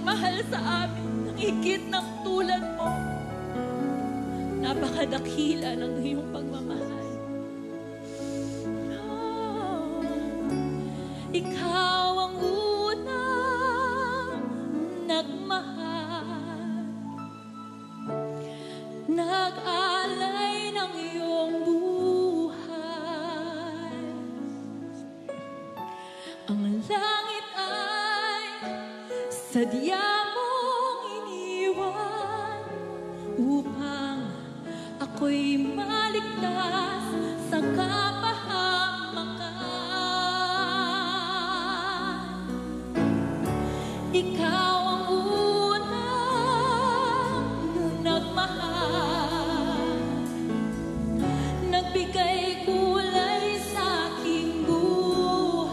nagmamahal sa amin ng higit ng tulad mo. Napakadakila ng iyong pagmamahal. Oh, ikaw ang unang nagmahal, nag-alay ng iyong buhay. Ang langit ay sadya mong iniwan upang ako'y maligtas sa kapahamakan. Ikaw ang unang nagmahal, nagbigay kulay sa aking buhay.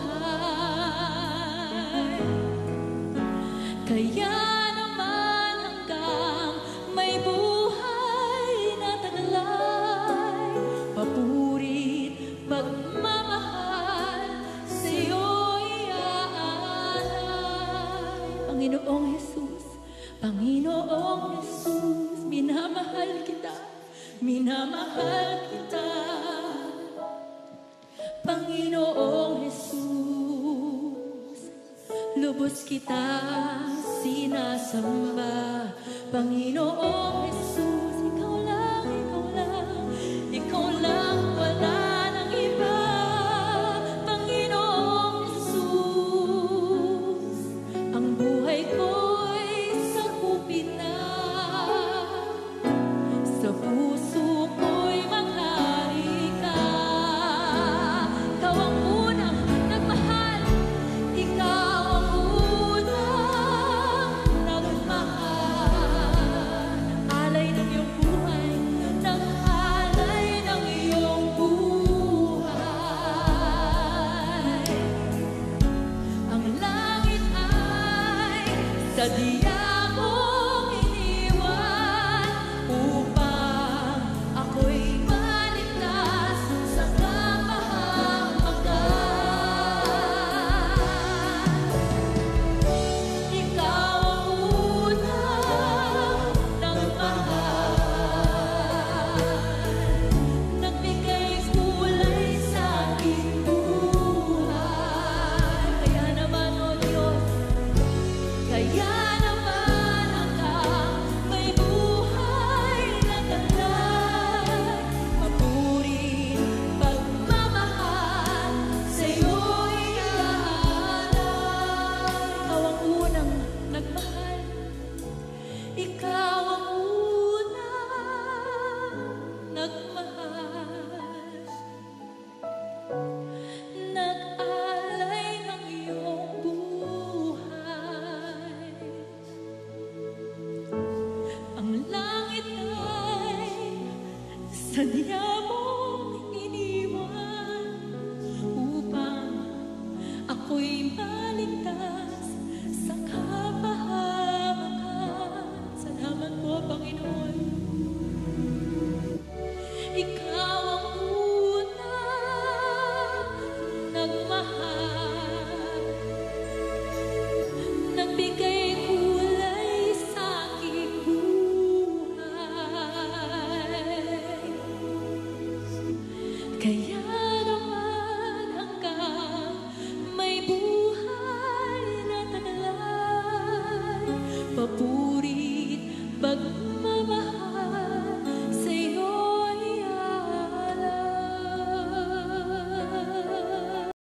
Kaya naman hanggang may buhay na taglay, papurit, pagmamahal sa'yo'y aalay. Panginoong Jesus, Panginoong Jesus, minamahal kita, minamahal kita. Panginoong Jesus, lubos kita sinasamba. Panginoong Jesus, ikaw lang, ikaw lang, ikaw lang, wala nang iba. Panginoong Jesus, ang buhay ko'y sakupin na, sa puso ko'y maghari ka. Ikaw ang unang nagmahal, ikaw ang unang nagmahal. Alay ng iyong buhay, nag-alay ng iyong buhay. Ang langit ay sadya mong iniwan upang ako'y maligtas sa kapahamakan. Ikaw ang unang nagmahal, nagbigay kulay sa aking buhay. Kaya naman, O Diyos, kaya naman hanggang may buhay na taglay, papuri, pagmamahal sa'yo'y aalay. Ikaw ang unang nagmahal, ikaw ang unang nagmahal, nag-alay ng iyong buhay. Ang langit ay sadya mong iniwan upang ako'y maligtas sa kapahamakan. Salamat po, Panginoon. Ikaw ang unang nagmahal, nagbigay kulay sa aking buhay. Kaya naman hanggang may buhay na taglay, papuri,